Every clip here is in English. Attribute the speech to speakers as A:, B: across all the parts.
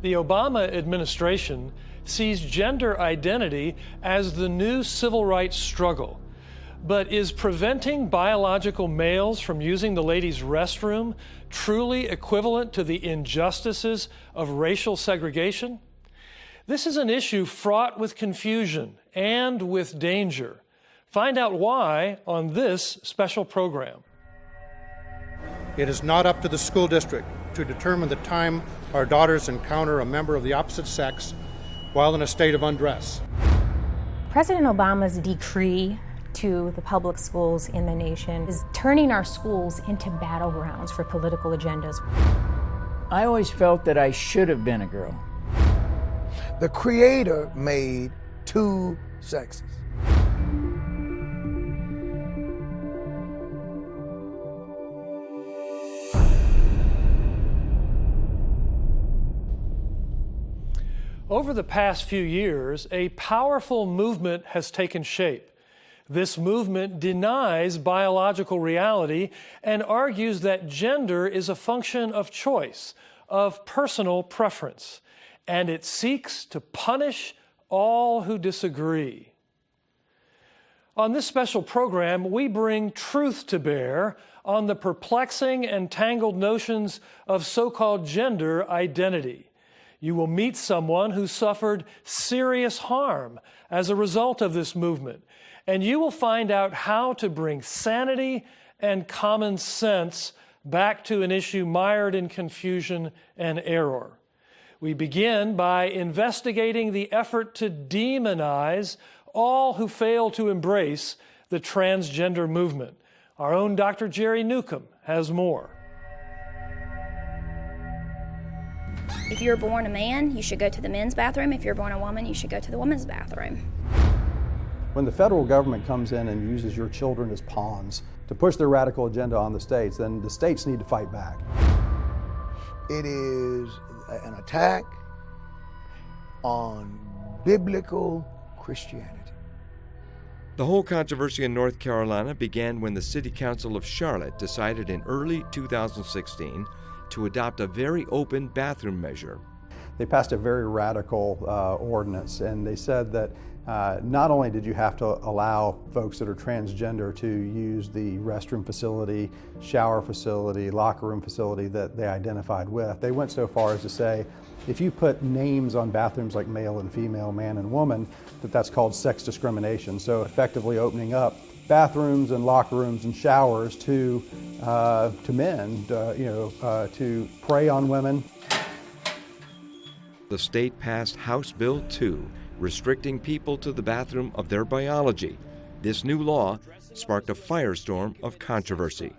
A: The Obama administration sees gender identity as the new civil rights struggle. But is preventing biological males from using the ladies' restroom truly equivalent to the injustices of racial segregation? This is an issue fraught with confusion and with danger. Find out why on this special program.
B: It is not up to the school district to determine the time our daughters encounter a member of the opposite sex while in a state of undress.
C: President Obama's decree to the public schools in the nation is turning our schools into battlegrounds for political agendas.
D: I always felt that I should have been a girl.
E: The Creator made two sexes.
A: Over the past few years, a powerful movement has taken shape. This movement denies biological reality and argues that gender is a function of choice, of personal preference, and it seeks to punish all who disagree. On this special program, we bring truth to bear on the perplexing and tangled notions of so-called gender identity. You will meet someone who suffered serious harm as a result of this movement, and you will find out how to bring sanity and common sense back to an issue mired in confusion and error. We begin by investigating the effort to demonize all who fail to embrace the transgender movement. Our own Dr. Jerry Newcomb has more.
F: If you're born a man, you should go to the men's bathroom. If you're born a woman, you should go to the women's bathroom.
G: When the federal government comes in and uses your children as pawns to push their radical agenda on the states, then the states need to fight back.
E: It is an attack on biblical Christianity.
H: The whole controversy in North Carolina began when the City Council of Charlotte decided in early 2016 to adopt a very open bathroom measure.
G: They passed a very radical ordinance, and they said that not only did you have to allow folks that are transgender to use the restroom facility, shower facility, locker room facility that they identified with, they went so far as to say if you put names on bathrooms like male and female, man and woman, that's called sex discrimination. So effectively opening up bathrooms and locker rooms and showers to men, to prey on women.
H: The state passed House Bill 2, restricting people to the bathroom of their biology. This new law sparked a firestorm of controversy.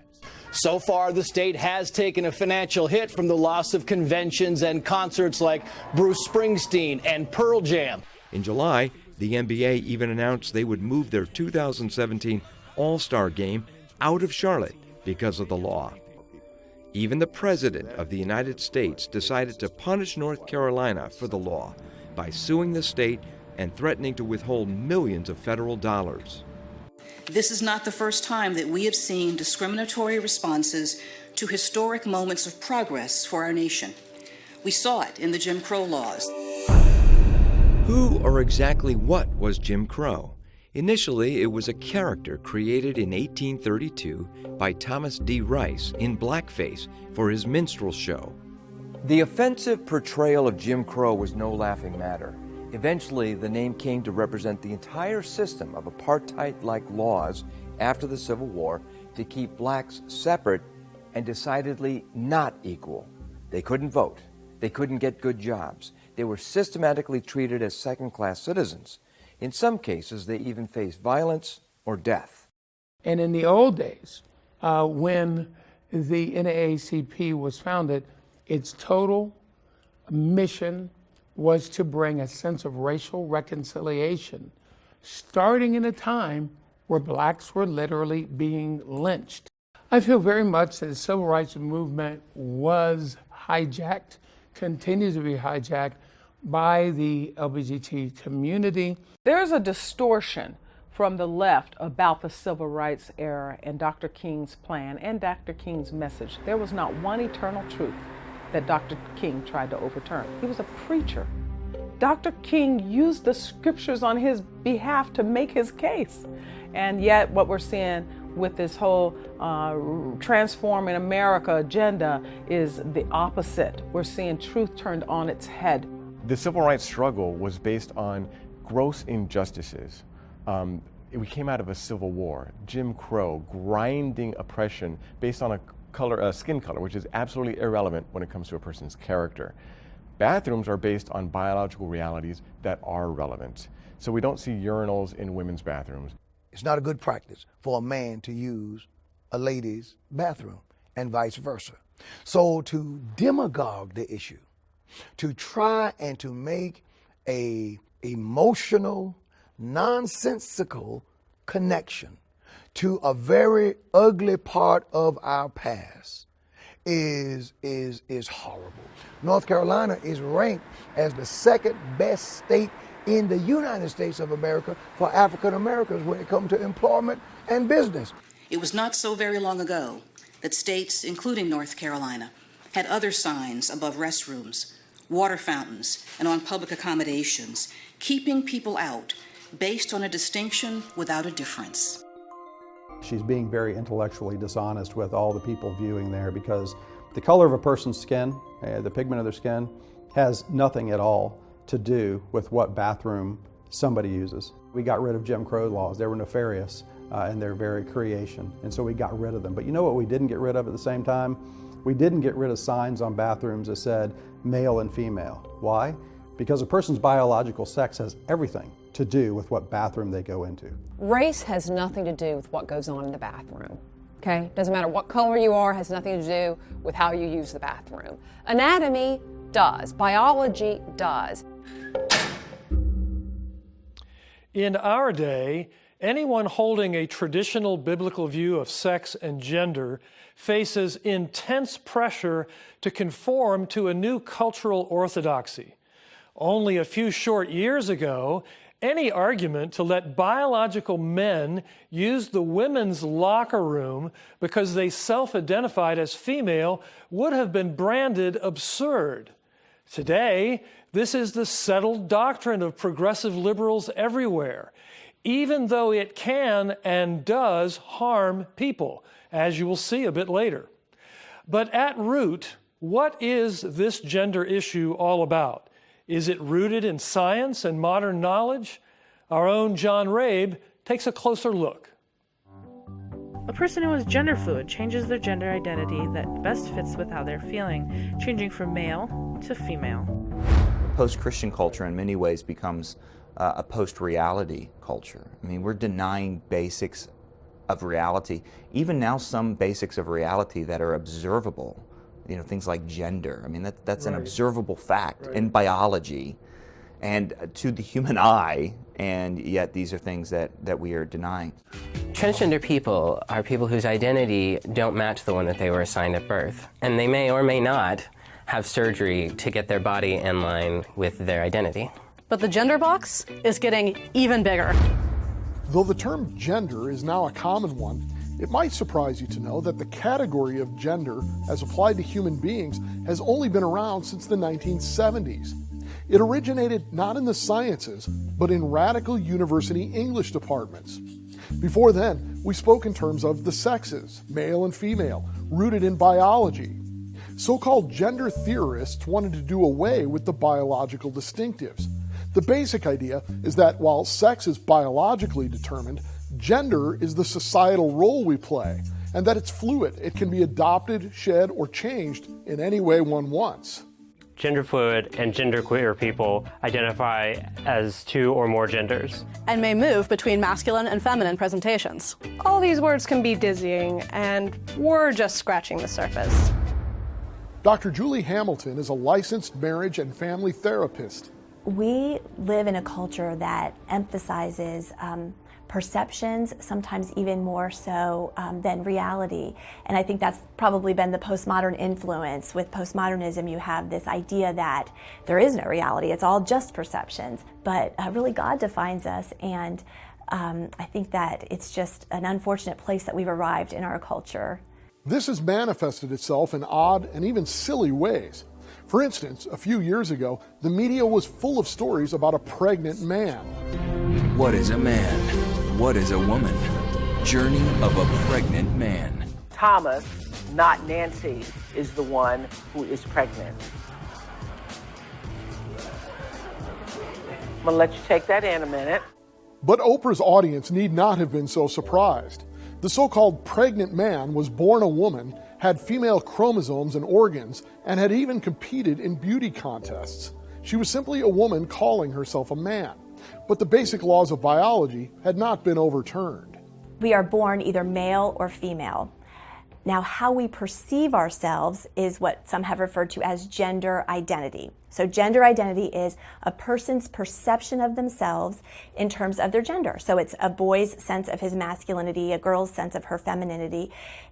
I: So far, the state has taken a financial hit from the loss of conventions and concerts like Bruce Springsteen and Pearl Jam.
H: In July, the NBA even announced they would move their 2017 All-Star Game out of Charlotte because of the law. Even the President of the United States decided to punish North Carolina for the law by suing the state and threatening to withhold millions of federal dollars.
J: This is not the first time that we have seen discriminatory responses to historic moments of progress for our nation. We saw it in the Jim Crow laws.
H: Who or exactly what was Jim Crow? Initially, it was a character created in 1832 by Thomas D. Rice in blackface for his minstrel show.
K: The offensive portrayal of Jim Crow was no laughing matter. Eventually, the name came to represent the entire system of apartheid-like laws after the Civil War to keep blacks separate and decidedly not equal. They couldn't vote. They couldn't get good jobs. They were systematically treated as second-class citizens. In some cases, they even faced violence or death.
L: And in the old days, when the NAACP was founded, its total mission was to bring a sense of racial reconciliation, starting in a time where blacks were literally being lynched. I feel very much that the civil rights movement was hijacked, continues to be hijacked by the LGBT community.
M: There's a distortion from the left about the civil rights era and Dr. King's plan and Dr. King's message. There was not one eternal truth that Dr. King tried to overturn. He was a preacher. Dr. King used the scriptures on his behalf to make his case. And yet what we're seeing with this whole Transforming America agenda is the opposite. We're seeing truth turned on its head.
N: The civil rights struggle was based on gross injustices. We came out of a civil war, Jim Crow, grinding oppression based on a skin color, which is absolutely irrelevant when it comes to a person's character. Bathrooms are based on biological realities that are relevant. So we don't see urinals in women's bathrooms.
E: It's not a good practice for a man to use a lady's bathroom and vice versa. So to demagogue the issue, to try and to make a emotional, nonsensical connection to a very ugly part of our past is horrible. North Carolina is ranked as the second best state in the United States of America for African Americans when it comes to employment and business.
J: It was not so very long ago that states, including North Carolina, had other signs above restrooms, water fountains, and on public accommodations, keeping people out based on a distinction without a difference.
G: She's being very intellectually dishonest with all the people viewing there, because the color of a person's skin, the pigment of their skin, has nothing at all to do with what bathroom somebody uses. We got rid of Jim Crow laws. They were nefarious in their very creation, and so we got rid of them. But you know what we didn't get rid of at the same time? We didn't get rid of signs on bathrooms that said male and female. Why? Because a person's biological sex has everything to do with what bathroom they go into.
O: Race has nothing to do with what goes on in the bathroom. Okay? Doesn't matter what color you are, has nothing to do with how you use the bathroom. Anatomy does. Biology does.
A: In our day, anyone holding a traditional biblical view of sex and gender faces intense pressure to conform to a new cultural orthodoxy. Only a few short years ago, any argument to let biological men use the women's locker room because they self-identified as female would have been branded absurd. Today, this is the settled doctrine of progressive liberals everywhere, even though it can and does harm people, as you will see a bit later. But at root, what is this gender issue all about? Is it rooted in science and modern knowledge? Our own John Rabe takes a closer look.
P: A person who is gender fluid changes their gender identity that best fits with how they're feeling, changing from male to female.
Q: Post-Christian culture in many ways becomes a post-reality culture. I mean, we're denying basics of reality. Even now, some basics of reality that are observable, you know, things like gender. I mean, that's an observable fact in biology and to the human eye, and yet these are things that we are denying.
R: Transgender people are people whose identity don't match the one that they were assigned at birth. And they may or may not have surgery to get their body in line with their identity.
S: But the gender box is getting even bigger.
T: Though the term gender is now a common one, it might surprise you to know that the category of gender as applied to human beings has only been around since the 1970s. It originated not in the sciences, but in radical university English departments. Before then, we spoke in terms of the sexes, male and female, rooted in biology. So-called gender theorists wanted to do away with the biological distinctives. The basic idea is that while sex is biologically determined, gender is the societal role we play, and that it's fluid. It can be adopted, shed, or changed in any way one wants.
U: Gender fluid and genderqueer people identify as two or more genders.
S: And may move between masculine and feminine presentations. All these words can be dizzying, and we're just scratching the surface.
T: Dr. Julie Hamilton is a licensed marriage and family therapist.
V: We live in a culture that emphasizes perceptions, sometimes even more so than reality. And I think that's probably been the postmodern influence. With postmodernism, you have this idea that there is no reality, it's all just perceptions. But really God defines us, and I think that it's just an unfortunate place that we've arrived in our culture.
T: This has manifested itself in odd and even silly ways. For instance, a few years ago, the media was full of stories about a pregnant man.
B: What is a man? What is a woman? Journey of a pregnant man.
C: Thomas, not Nancy, is the one who is pregnant. I'm gonna let you take that in a minute.
T: But Oprah's audience need not have been so surprised. The so-called pregnant man was born a woman, had female chromosomes and organs, and had even competed in beauty contests. She was simply a woman calling herself a man. But the basic laws of biology had not been overturned.
V: We are born either male or female. Now, how we perceive ourselves is what some have referred to as gender identity. So gender identity is a person's perception of themselves in terms of their gender. So it's a boy's sense of his masculinity, a girl's sense of her femininity.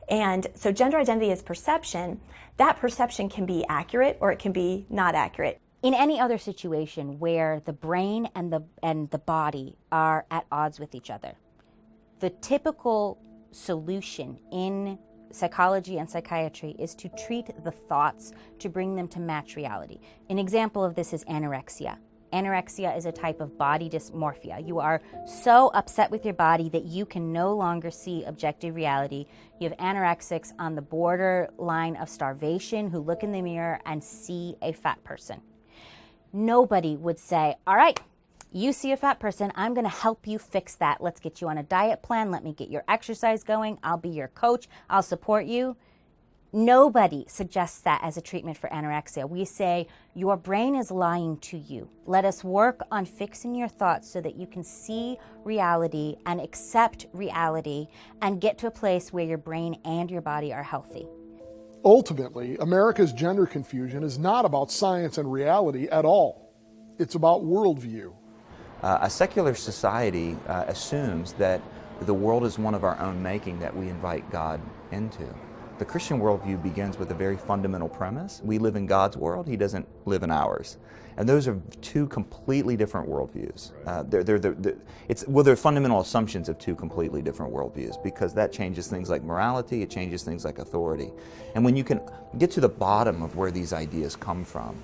V: And so gender identity is perception. That perception can be accurate or it can be not accurate.
W: In any other situation where the brain and the body are at odds with each other, the typical solution in psychology and psychiatry is to treat the thoughts to bring them to match reality. An example of this is anorexia. Anorexia is a type of body dysmorphia. You are so upset with your body that you can no longer see objective reality. You have anorexics on the borderline of starvation who look in the mirror and see a fat person. Nobody would say, all right, you see a fat person, I'm going to help you fix that. Let's get you on a diet plan. Let me get your exercise going. I'll be your coach. I'll support you. Nobody suggests that as a treatment for anorexia. We say, your brain is lying to you. Let us work on fixing your thoughts so that you can see reality and accept reality and get to a place where your brain and your body are healthy.
T: Ultimately, America's gender confusion is not about science and reality at all. It's about worldview.
Q: A secular society assumes that the world is one of our own making that we invite God into. The Christian worldview begins with a very fundamental premise. We live in God's world, He doesn't live in ours. And those are two completely different worldviews. They're fundamental assumptions of two completely different worldviews, because that changes things like morality, it changes things like authority. And when you can get to the bottom of where these ideas come from,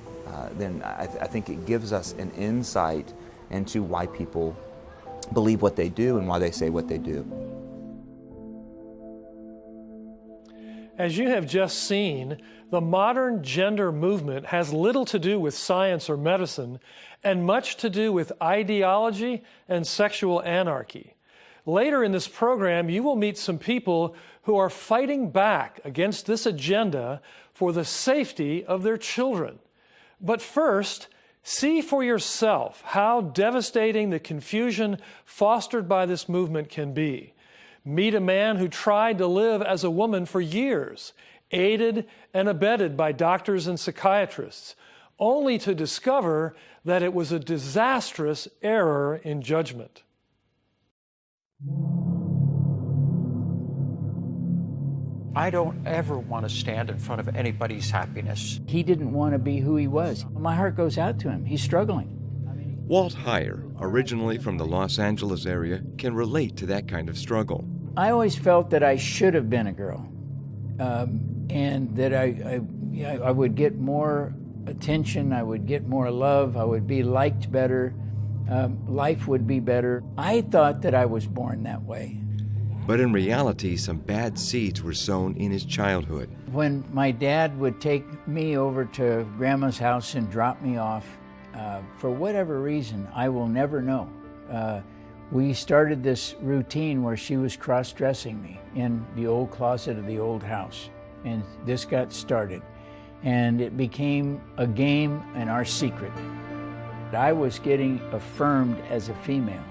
Q: then I think it gives us an insight into why people believe what they do and why they say what they do.
A: As you have just seen, the modern gender movement has little to do with science or medicine and much to do with ideology and sexual anarchy. Later in this program, you will meet some people who are fighting back against this agenda for the safety of their children. But first, see for yourself how devastating the confusion fostered by this movement can be. Meet a man who tried to live as a woman for years, aided and abetted by doctors and psychiatrists, only to discover that it was a disastrous error in judgment.
X: I don't ever want to stand in front of anybody's happiness.
D: He didn't want to be who he was. My heart goes out to him. He's struggling.
H: Walt Heyer, originally from the Los Angeles area, can relate to that kind of struggle.
D: I always felt that I should have been a girl, and that I would get more attention, I would get more love, I would be liked better, life would be better. I thought that I was born that way.
H: But in reality, some bad seeds were sown in his childhood.
D: When my dad would take me over to Grandma's house and drop me off, for whatever reason, I will never know. We started this routine where she was cross-dressing me in the old closet of the old house. And this got started. And it became a game and our secret. I was getting affirmed as a female.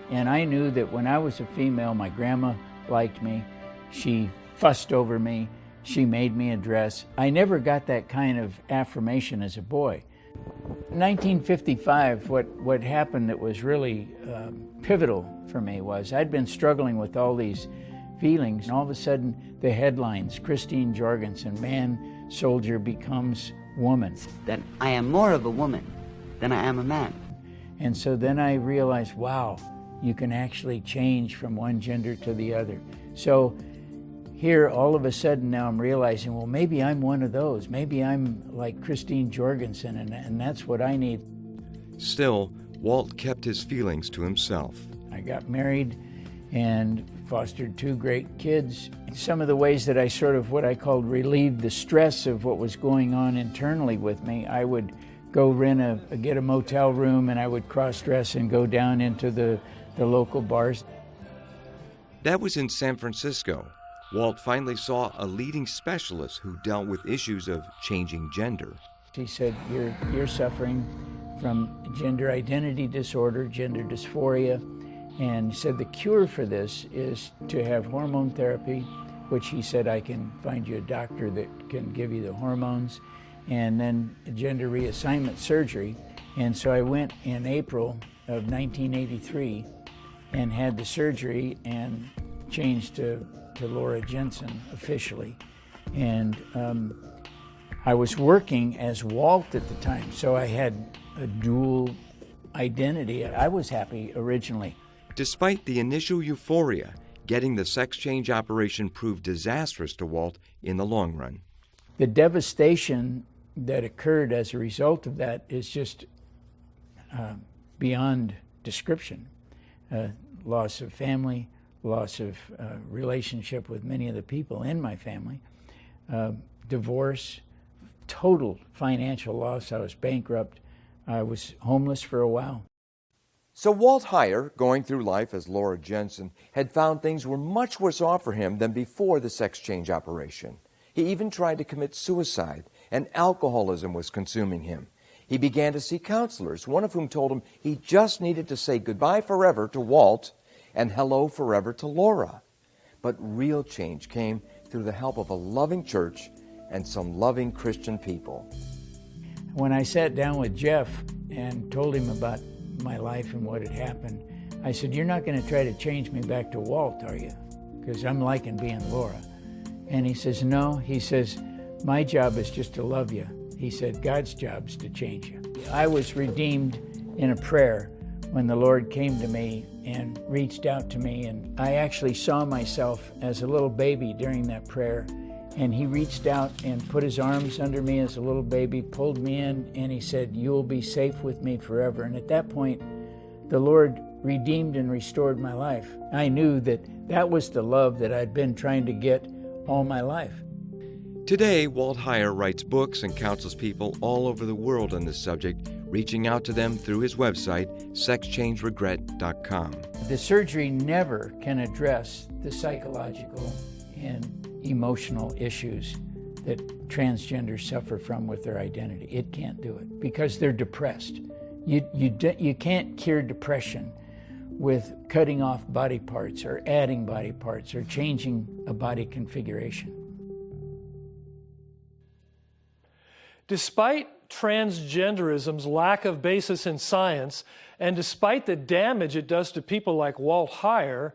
D: And I knew that when I was a female, my grandma liked me. She fussed over me. She made me a dress. I never got that kind of affirmation as a boy. In 1955, what happened that was really pivotal for me was I'd been struggling with all these feelings, and all of a sudden the headlines, Christine Jorgensen, man soldier becomes woman.
Y: That I am more of a woman than I am a man.
D: And so then I realized, wow, you can actually change from one gender to the other. So here, all of a sudden now I'm realizing, well, maybe I'm one of those. Maybe I'm like Christine Jorgensen, and that's what I need.
H: Still, Walt kept his feelings to himself.
D: I got married and fostered 2 great kids. Some of the ways that I sort of what I called relieved the stress of what was going on internally with me, I would go get a motel room, and I would cross-dress and go down into the local bars.
H: That was in San Francisco. Walt finally saw a leading specialist who dealt with issues of changing gender.
D: He said, you're suffering from gender identity disorder, gender dysphoria, and he said the cure for this is to have hormone therapy, which he said, I can find you a doctor that can give you the hormones, and then gender reassignment surgery. And so I went in April of 1983 and had the surgery and changed to Laura Jensen officially. And I was working as Walt at the time, so I had a dual identity. I was happy originally.
H: Despite the initial euphoria, getting the sex change operation proved disastrous to Walt in the long run.
D: The devastation that occurred as a result of that is just beyond description. Loss of family, loss of relationship with many of the people in my family, divorce, total financial loss. I was bankrupt. I was homeless for a while.
H: So Walt Heyer, going through life as Laura Jensen, had found things were much worse off for him than before the sex change operation. He even tried to commit suicide, and alcoholism was consuming him. He began to see counselors, one of whom told him he just needed to say goodbye forever to Walt and hello forever to Laura. But real change came through the help of a loving church and some loving Christian people.
D: When I sat down with Jeff and told him about my life and what had happened, I said, you're not going to try to change me back to Walt, are you? Because I'm liking being Laura. And he says, no. He says, my job is just to love you. He said, God's job is to change you. I was redeemed in a prayer when the Lord came to me and reached out to me. And I actually saw myself as a little baby during that prayer. And he reached out and put his arms under me as a little baby, pulled me in, and he said, you will be safe with me forever. And at that point, the Lord redeemed and restored my life. I knew that that was the love that I'd been trying to get all my life.
H: Today, Walt Heyer writes books and counsels people all over the world on this subject, reaching out to them through his website, sexchangeregret.com.
D: The surgery never can address the psychological and emotional issues that transgenders suffer from with their identity. It can't do it because they're depressed. You can't cure depression with cutting off body parts or adding body parts or changing a body configuration.
A: Despite transgenderism's lack of basis in science, and despite the damage it does to people like Walt Heyer,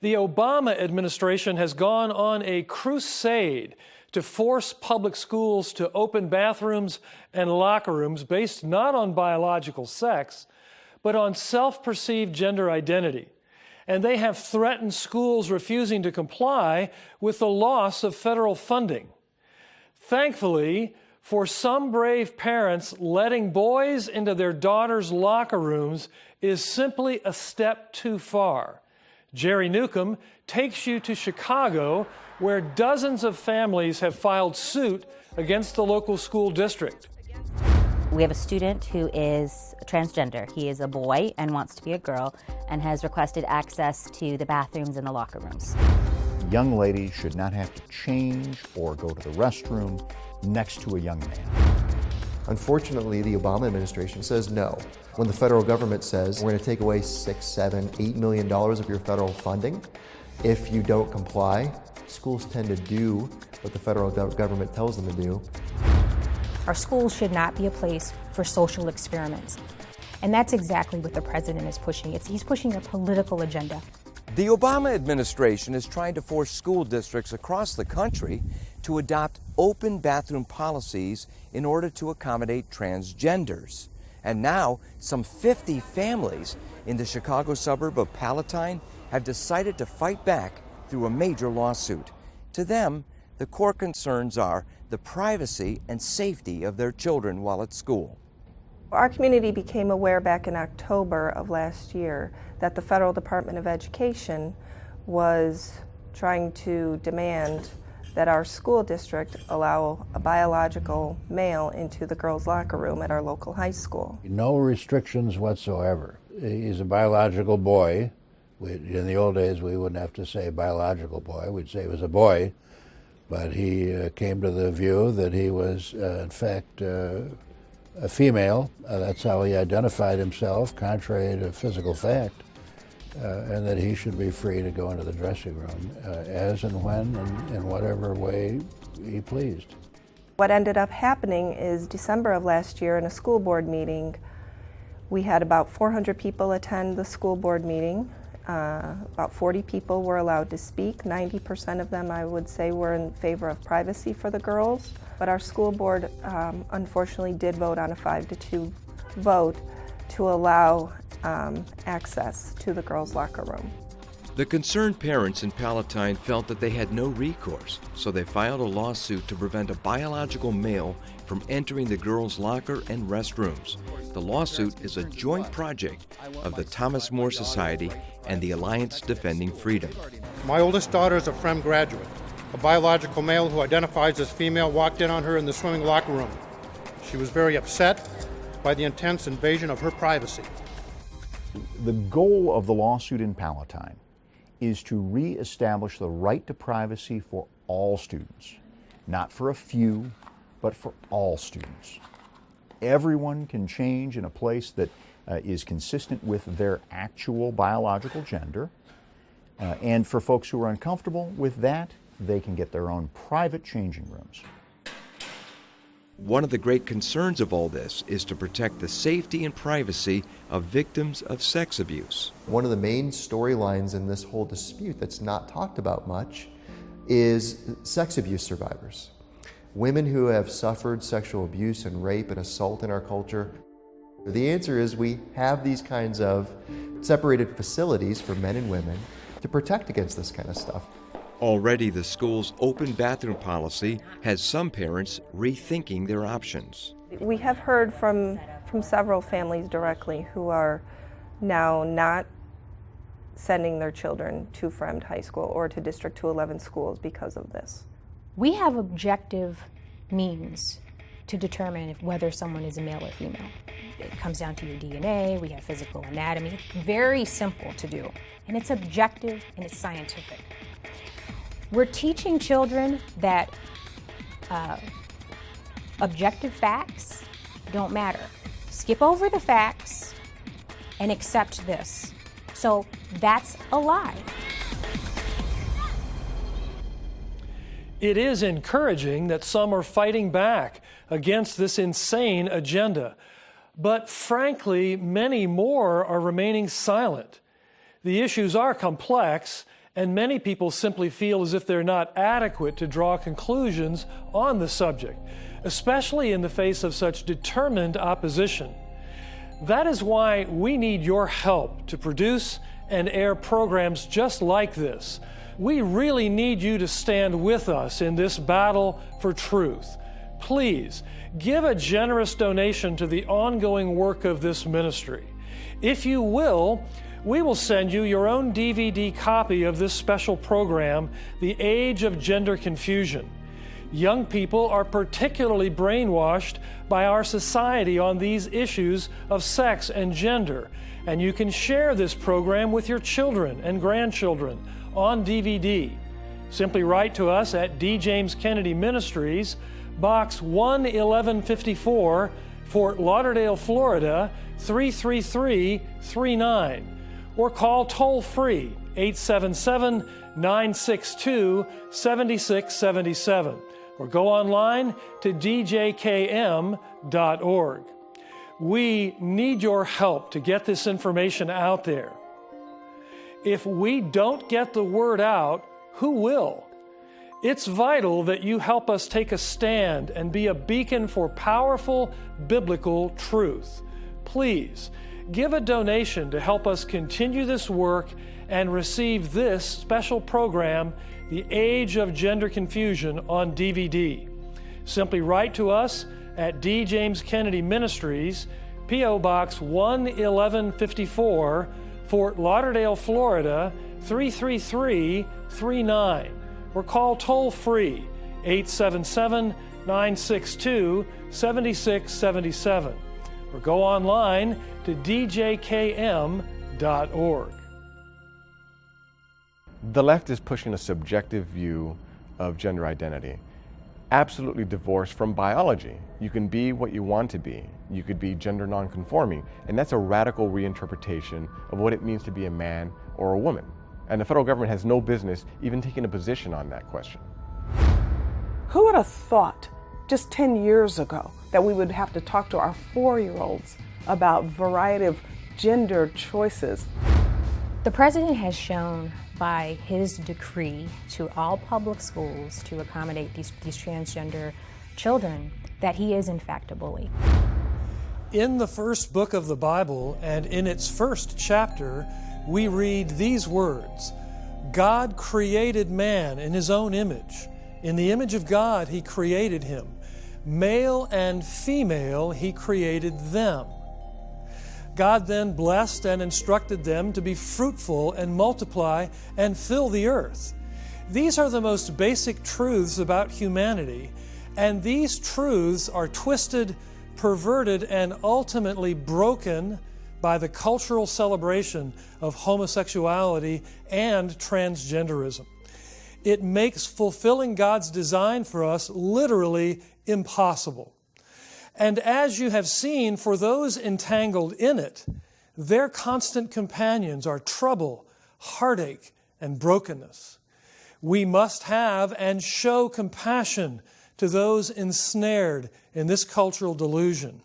A: the Obama administration has gone on a crusade to force public schools to open bathrooms and locker rooms based not on biological sex, but on self-perceived gender identity. And they have threatened schools refusing to comply with the loss of federal funding. Thankfully, for some brave parents, letting boys into their daughters' locker rooms is simply a step too far. Jerry Newcomb takes you to Chicago, where dozens of families have filed suit against the local school district.
W: We have a student who is transgender. He is a boy and wants to be a girl and has requested access to the bathrooms and the locker rooms.
F: Young ladies should not have to change or go to the restroom next to a young man.
I: Unfortunately, the Obama administration says no. When the federal government says we're going to take away $6, $7, $8 million of your federal funding, if you don't comply, schools tend to do what the federal government tells them to do.
K: Our schools should not be a place for social experiments. And that's exactly what the president is pushing. He's pushing a political agenda.
H: The Obama administration is trying to force school districts across the country to adopt open bathroom policies in order to accommodate transgenders. And now, some 50 families in the Chicago suburb of Palatine have decided to fight back through a major lawsuit. To them, the core concerns are the privacy and safety of their children while at school.
E: Our community became aware back in October of last year that the Federal Department of Education was trying to demand that our school district allow a biological male into the girls' locker room at our local high school.
J: No restrictions whatsoever. He's a biological boy. In the old days, we wouldn't have to say biological boy. We'd say he was a boy. But he came to the view that he was, in fact, a female. That's how he identified himself, contrary to physical fact, and that he should be free to go into the dressing room as and when and in whatever way he pleased.
E: What ended up happening is December of last year in a school board meeting, we had about 400 people attend the school board meeting. About 40 people were allowed to speak. 90% of them, I would say, were in favor of privacy for the girls. But our school board, unfortunately, did vote on a 5-2 vote to allow access to the girls' locker room.
H: The concerned parents in Palatine felt that they had no recourse, so they filed a lawsuit to prevent a biological male from entering the girls' locker and restrooms. The lawsuit is a joint project of the Thomas More Society and the Alliance Defending Freedom.
L: My oldest daughter is a FREM graduate. A biological male who identifies as female walked in on her in the swimming locker room. She was very upset by the intense invasion of her privacy.
F: The goal of the lawsuit in Palatine is to reestablish the right to privacy for all students, not for a few, but for all students. Everyone can change in a place that is consistent with their actual biological gender, and for folks who are uncomfortable with that, they can get their own private changing rooms.
H: One of the great concerns of all this is to protect the safety and privacy of victims of sex abuse.
I: One of the main storylines in this whole dispute that's not talked about much is sex abuse survivors. Women who have suffered sexual abuse and rape and assault in our culture. The answer is we have these kinds of separated facilities for men and women to protect against this kind of stuff.
H: Already, the school's open bathroom policy has some parents rethinking their options.
E: We have heard from several families directly who are now not sending their children to Fremd High School or to District 211 schools because of this.
K: We have objective means to determine whether someone is a male or female. It comes down to your DNA, we have physical anatomy. It's very simple to do, and it's objective and it's scientific. We're teaching children that objective facts don't matter. Skip over the facts and accept this. So that's a lie.
A: It is encouraging that some are fighting back against this insane agenda. But frankly, many more are remaining silent. The issues are complex, and many people simply feel as if they're not adequate to draw conclusions on the subject, especially in the face of such determined opposition. That is why we need your help to produce and air programs just like this. We really need you to stand with us in this battle for truth. Please, give a generous donation to the ongoing work of this ministry. If you will, we will send you your own DVD copy of this special program, The Age of Gender Confusion. Young people are particularly brainwashed by our society on these issues of sex and gender, and you can share this program with your children and grandchildren on DVD. Simply write to us at D. James Kennedy Ministries, Box 11154, Fort Lauderdale, Florida 33339, or call toll-free 877-962-7677, or go online to djkm.org. We need your help to get this information out there. If we don't get the word out, who will? It's vital that you help us take a stand and be a beacon for powerful biblical truth. Please, give a donation to help us continue this work and receive this special program, The Age of Gender Confusion, on DVD. Simply write to us at D. James Kennedy Ministries, P.O. Box 11154, Fort Lauderdale, Florida 33339, or call toll-free 877-962-7677, or go online to djkm.org.
G: The left is pushing a subjective view of gender identity, absolutely divorced from biology. You can be what you want to be. You could be gender nonconforming, and that's a radical reinterpretation of what it means to be a man or a woman. And the federal government has no business even taking a position on that question.
M: Who would have thought just 10 years ago that we would have to talk to our 4-year-olds about a variety of gender choices?
K: The president has shown by his decree to all public schools to accommodate these transgender children that he is in fact a bully.
A: In the first book of the Bible and in its first chapter, we read these words: God created man in his own image. In the image of God, he created him. Male and female, he created them. God then blessed and instructed them to be fruitful and multiply and fill the earth. These are the most basic truths about humanity, and these truths are twisted, perverted, and ultimately broken by the cultural celebration of homosexuality and transgenderism. It makes fulfilling God's design for us literally impossible. And as you have seen, for those entangled in it, their constant companions are trouble, heartache, and brokenness. We must have and show compassion to those ensnared in this cultural delusion.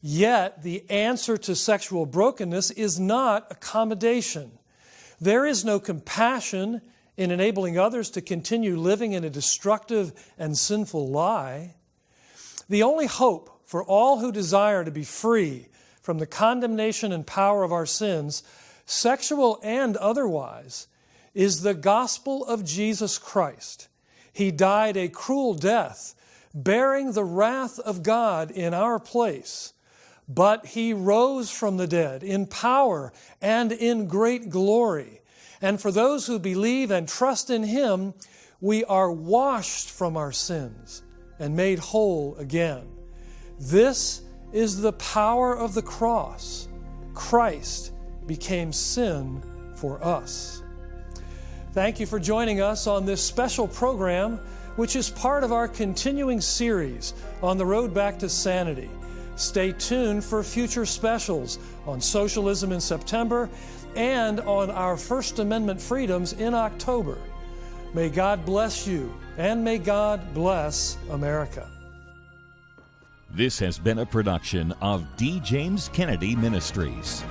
A: Yet, the answer to sexual brokenness is not accommodation. There is no compassion in enabling others to continue living in a destructive and sinful lie. The only hope for all who desire to be free from the condemnation and power of our sins, sexual and otherwise, is the gospel of Jesus Christ. He died a cruel death, bearing the wrath of God in our place. But He rose from the dead in power and in great glory. And for those who believe and trust in Him, we are washed from our sins and made whole again. This is the power of the cross. Christ became sin for us. Thank you for joining us on this special program, which is part of our continuing series on the road back to sanity. Stay tuned for future specials on socialism in September and on our First Amendment freedoms in October. May God bless you, and may God bless America.
N: This has been a production of D. James Kennedy Ministries.